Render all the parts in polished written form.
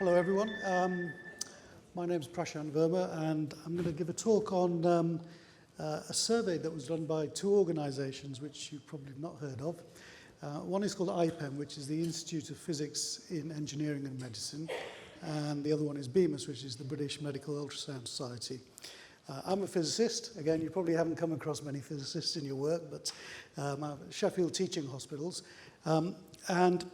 Hello everyone, my name is Prashant Verma and I'm going to give a talk on a survey that was done by two organisations which you've probably not heard of. One is called IPEM, which is the Institute of Physics in Engineering and Medicine, and the other one is BMUS, which is the British Medical Ultrasound Society. I'm a physicist. Again, you probably haven't come across many physicists in your work, but I'm at Sheffield teaching hospitals. And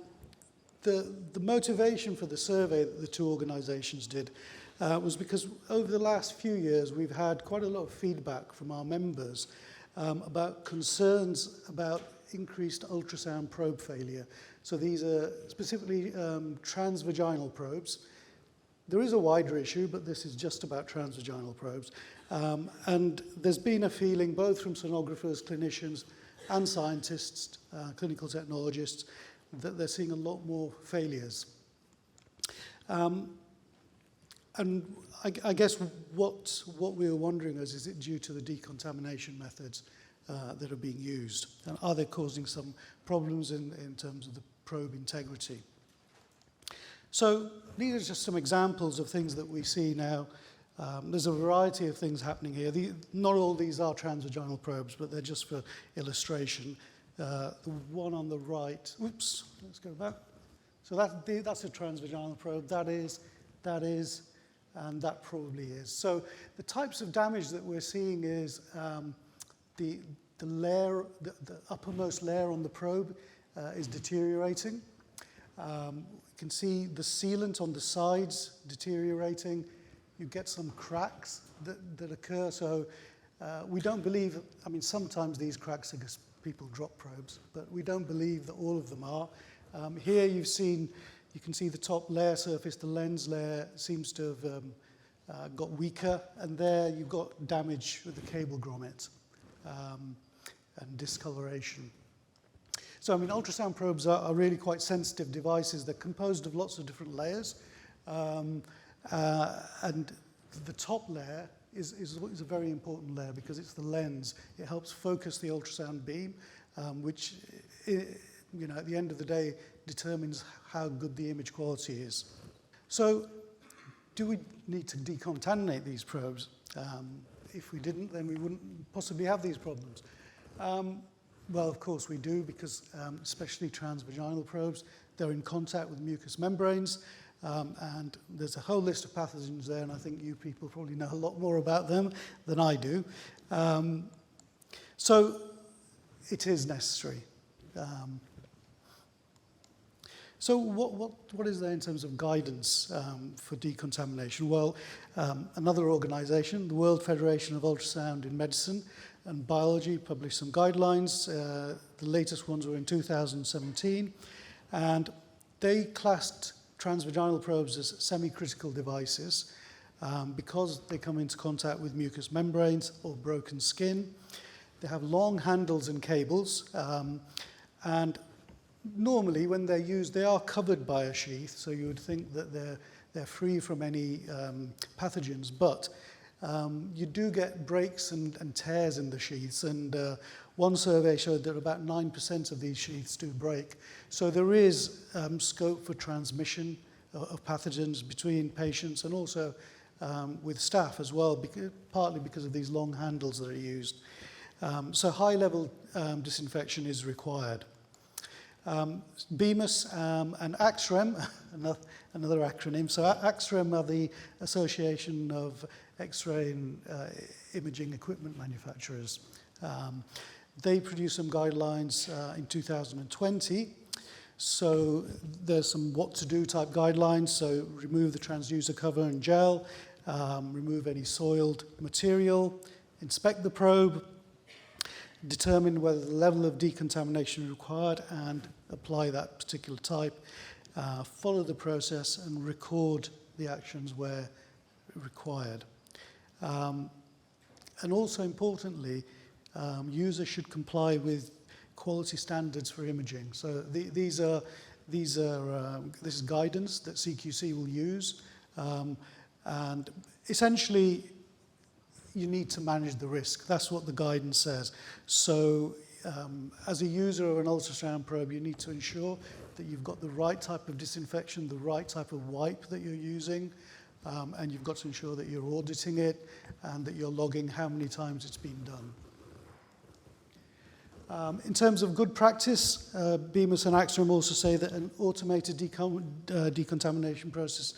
the motivation for the survey that the two organisations did was because over the last few years we've had quite a lot of feedback from our members about concerns about increased ultrasound probe failure. So these are specifically transvaginal probes. There is a wider issue, but this is just about transvaginal probes. And there's been a feeling both from sonographers, clinicians and scientists, clinical technologists, that they're seeing a lot more failures. And I guess what we were wondering is it due to the decontamination methods that are being used? And are they causing some problems in terms of the probe integrity? So these are just some examples of things that we see now. There's a variety of things happening here. Not all these are transvaginal probes, but they're just for illustration. The one on the right, oops, let's go back. So that's a transvaginal probe. That is, and that probably is. So the types of damage that we're seeing is the uppermost layer on the probe is deteriorating. You can see the sealant on the sides deteriorating. You get some cracks that occur. So we don't believe, I mean, sometimes these cracks are because people drop probes, but we don't believe that all of them are. Here you can see the top layer surface, the lens layer seems to have got weaker, and there you've got damage with the cable grommet and discoloration. So, I mean, ultrasound probes are really quite sensitive devices. They're composed of lots of different layers, and the top layer is a very important layer because it's the lens. It helps focus the ultrasound beam, which, you know, at the end of the day, determines how good the image quality is. So, do we need to decontaminate these probes? If we didn't, then we wouldn't possibly have these problems. Well, of course we do, because especially transvaginal probes, they're in contact with mucous membranes, and there's a whole list of pathogens there, and I think you people probably know a lot more about them than I do. So it is necessary. So what is there in terms of guidance for decontamination? Well, another organisation, the World Federation of Ultrasound in Medicine and Biology, published some guidelines. The latest ones were in 2017, and they classed transvaginal probes as semi-critical devices because they come into contact with mucous membranes or broken skin. They have long handles and cables, and normally when they're used, they are covered by a sheath, so you would think that they're free from any pathogens, but you do get breaks and tears in the sheaths, and one survey showed that about 9% of these sheaths do break. So there is scope for transmission of pathogens between patients and also with staff as well, partly because of these long handles that are used. So high-level disinfection is required. BMUS and AXREM, another acronym. So AXREM are the Association of X-ray and Imaging Equipment Manufacturers. They produced some guidelines in 2020. So there's some what-to-do type guidelines. So remove the transducer cover and gel, remove any soiled material, inspect the probe, determine whether the level of decontamination is required and apply that particular type, follow the process and record the actions where required. And also importantly, users should comply with quality standards for imaging. So this is guidance that CQC will use, and essentially you need to manage the risk. That's what the guidance says. So as a user of an ultrasound probe, you need to ensure that you've got the right type of disinfection, the right type of wipe that you're using, and you've got to ensure that you're auditing it and that you're logging how many times it's been done. In terms of good practice, BMUS and AXRM also say that an automated decontamination process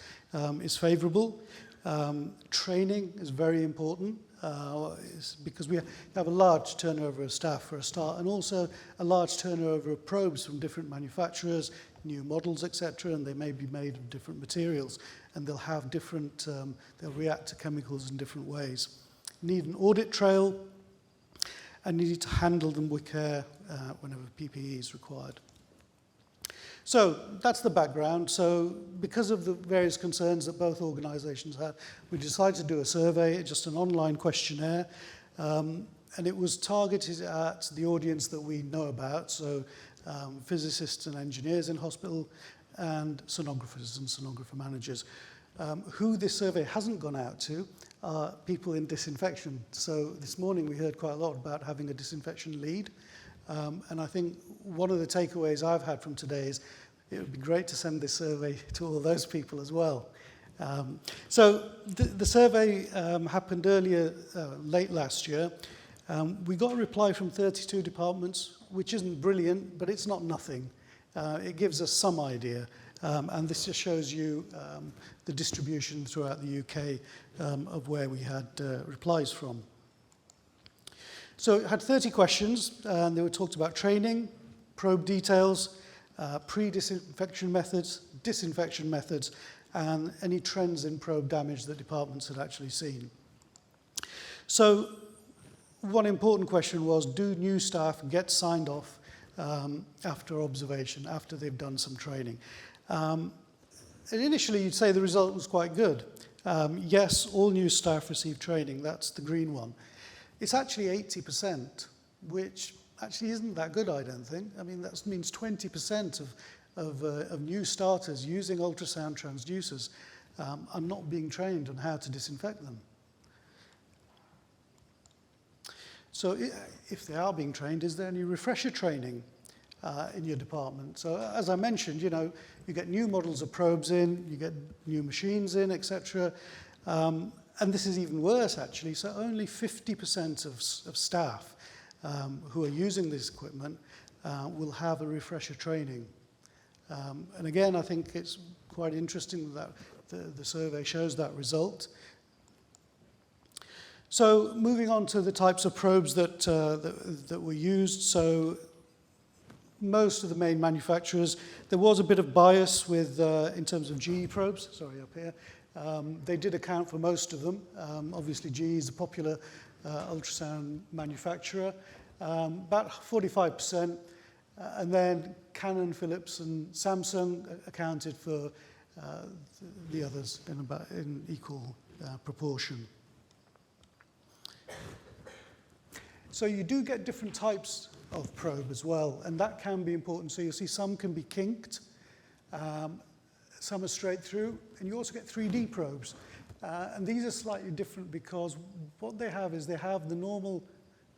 is favourable. Training is very important because we have a large turnover of staff for a start, and also a large turnover of probes from different manufacturers, new models, etc., and they may be made of different materials, and they'll have different, they'll react to chemicals in different ways. Need an audit trail, and you need to handle them with care whenever PPE is required. So that's the background. So because of the various concerns that both organisations had, we decided to do a survey, just an online questionnaire, and it was targeted at the audience that we know about, so physicists and engineers in hospital, and sonographers and sonographer managers. Who this survey hasn't gone out to are people in disinfection. So this morning we heard quite a lot about having a disinfection lead. And I think one of the takeaways I've had from today is it would be great to send this survey to all those people as well. So the survey happened earlier, late last year. We got a reply from 32 departments, which isn't brilliant, but it's not nothing. It gives us some idea. And this just shows you the distribution throughout the UK of where we had replies from. So it had 30 questions, and they were talked about training, probe details, pre-disinfection methods, disinfection methods, and any trends in probe damage that departments had actually seen. So one important question was, do new staff get signed off after observation, after they've done some training? And initially, you'd say the result was quite good. Yes, all new staff receive training. That's the green one. It's actually 80%, which actually isn't that good, I don't think. I mean, that means 20% of new starters using ultrasound transducers are not being trained on how to disinfect them. So if they are being trained, is there any refresher training in your department? So as I mentioned, you know, you get new models of probes in, you get new machines in, etc. And this is even worse, actually. So only 50% of staff who are using this equipment will have a refresher training. And again, I think it's quite interesting that the survey shows that result. So moving on to the types of probes that were used. So most of the main manufacturers, there was a bit of bias with in terms of GE probes. Sorry, up here. They did account for most of them. Obviously, GE is a popular ultrasound manufacturer, about 45%. And then Canon, Philips, and Samsung accounted for the others in equal proportion. So you do get different types of probe as well, and that can be important. So you'll see some can be kinked, some are straight through, and you also get 3D probes. And these are slightly different because what they have is they have the normal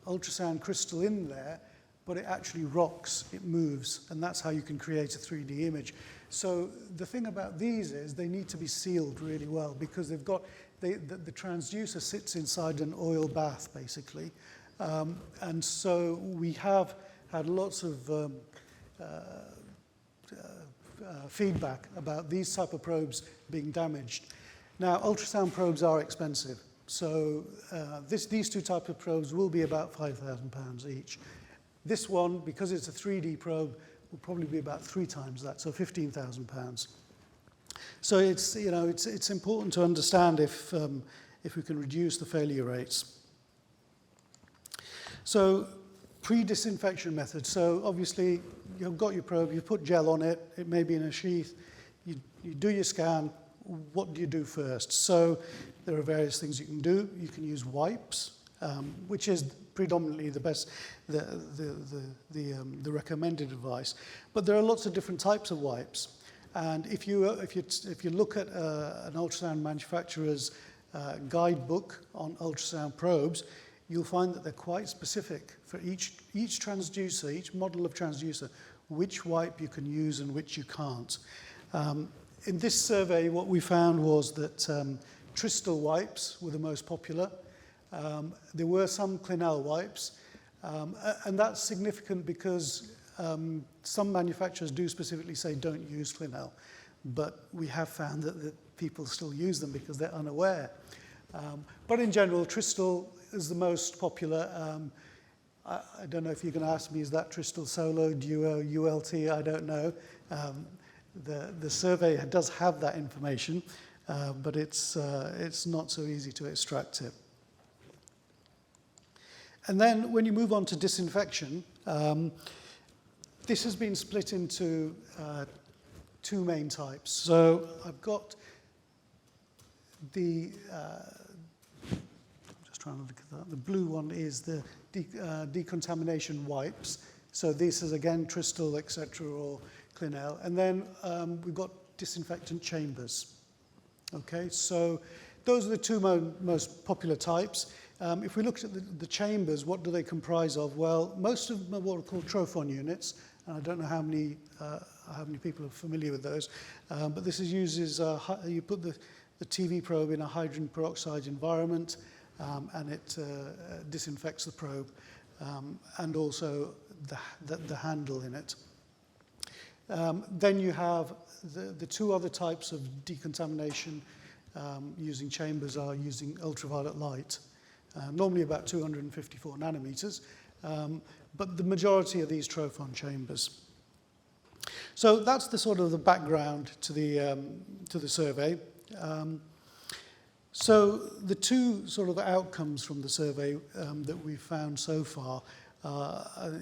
ultrasound crystal in there, but it actually rocks, it moves, and that's how you can create a 3D image. So the thing about these is they need to be sealed really well because they've got, the transducer sits inside an oil bath, basically. And so we have had lots of feedback about these type of probes being damaged. Now, ultrasound probes are expensive. So these two types of probes will be about £5,000 each. This one, because it's a 3D probe, will probably be about 3 times that, so £15,000. So it's, you know, it's important to understand if we can reduce the failure rates. So pre-disinfection methods. So obviously you've got your probe, you put gel on it, it may be in a sheath, you do your scan. What do you do first? So there are various things you can do. You can use wipes, which is predominantly the best, the recommended advice. But there are lots of different types of wipes. And if you look at an ultrasound manufacturer's guidebook on ultrasound probes, you'll find that they're quite specific for each transducer, each model of transducer, which wipe you can use and which you can't. In this survey, what we found was that Tristel wipes were the most popular. There were some Clinell wipes, and that's significant because some manufacturers do specifically say don't use Clinell, but we have found that people still use them because they're unaware. But in general, Tristel is the most popular. I don't know if you're going to ask me, is that Tristel Solo, Duo, ULT? I don't know. The survey does have that information, but it's not so easy to extract it. And then when you move on to disinfection, this has been split into two main types. So I've got the, I'm just trying to look at that. The blue one is the decontamination wipes. So this is again Tristel, etc., or Clinell. And then we've got disinfectant chambers. Okay, so those are the two most popular types. If we look at the chambers, what do they comprise of? Well, most of them are what are called trophon units, and I don't know how many people are familiar with those, but this uses, you put the TV probe in a hydrogen peroxide environment, and it disinfects the probe, and also the handle in it. Then you have the two other types of decontamination using chambers are using ultraviolet light, normally about 254 nanometers, but the majority of these trophon chambers. So that's the sort of the background to the survey. So the two sort of outcomes from the survey that we've found so far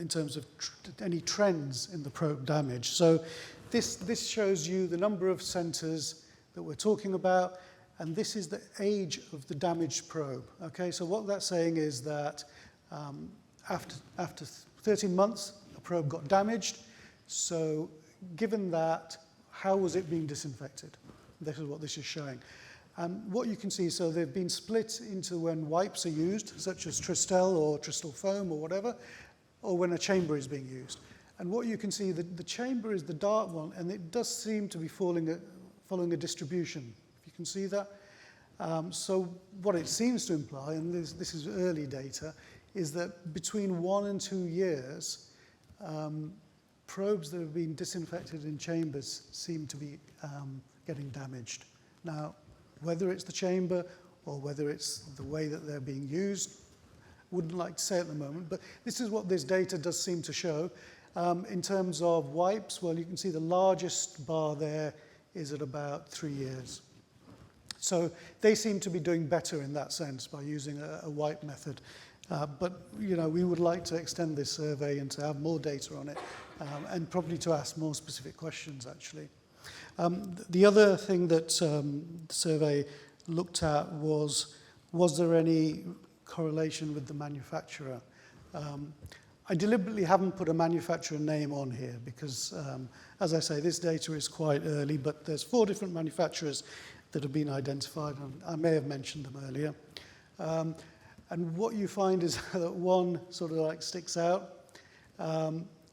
in terms of any trends in the probe damage. So this shows you the number of centers that we're talking about, and this is the age of the damaged probe. Okay, so what that's saying is that after 13 months, a probe got damaged. So given that, how was it being disinfected? This is what this is showing. And what you can see, so they've been split into when wipes are used, such as Tristel or Tristel foam or whatever, or when a chamber is being used. And what you can see, the chamber is the dark one, and it does seem to be following a distribution. If you can see that. So what it seems to imply, and this is early data, is that between 1 and 2 years, probes that have been disinfected in chambers seem to be getting damaged. Now, whether it's the chamber or whether it's the way that they're being used, wouldn't like to say at the moment, but this is what this data does seem to show. In terms of wipes, well, you can see the largest bar there is at about 3 years. So they seem to be doing better in that sense by using a wipe method. But, you know, we would like to extend this survey and to have more data on it, and probably to ask more specific questions, actually. The other thing that the survey looked at was there any correlation with the manufacturer? I deliberately haven't put a manufacturer name on here because, as I say, this data is quite early, but there's 4 different manufacturers that have been identified, and I may have mentioned them earlier. And what you find is that one sort of like sticks out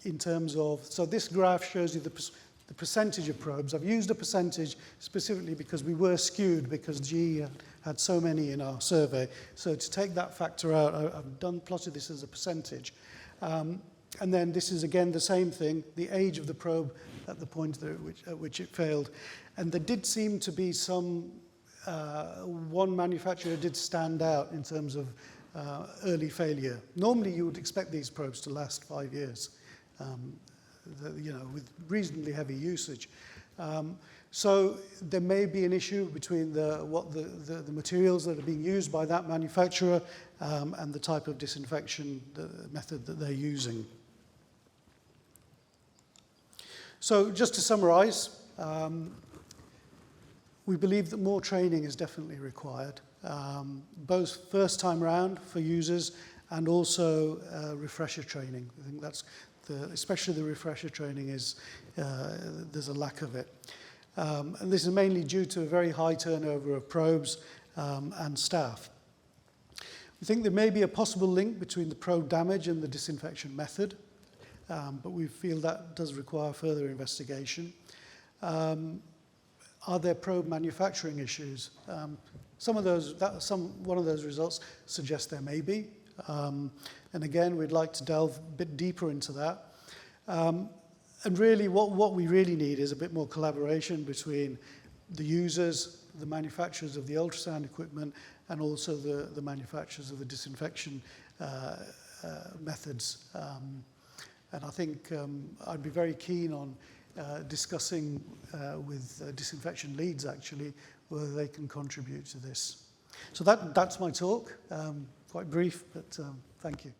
in terms of, so this graph shows you the percentage of probes. I've used a percentage specifically because we were skewed because GE had so many in our survey. So to take that factor out, I've plotted this as a percentage. And then this is again the same thing, the age of the probe at the point at which it failed. And there did seem to be some, one manufacturer did stand out in terms of early failure. Normally you would expect these probes to last 5 years, you know, with reasonably heavy usage. So there may be an issue between the materials that are being used by that manufacturer and the type of disinfection method that they're using. So just to summarize, we believe that more training is definitely required, both first time round for users and also refresher training. I think that's especially the refresher training is, there's a lack of it. And this is mainly due to a very high turnover of probes and staff. We think there may be a possible link between the probe damage and the disinfection method, but we feel that does require further investigation. Are there probe manufacturing issues? One of those results suggest there may be. And again, we'd like to delve a bit deeper into that. And really, what we really need is a bit more collaboration between the users, the manufacturers of the ultrasound equipment, and also the manufacturers of the disinfection methods. And I think I'd be very keen on discussing with disinfection leads, actually, whether they can contribute to this. So that's my talk. Quite brief, but thank you.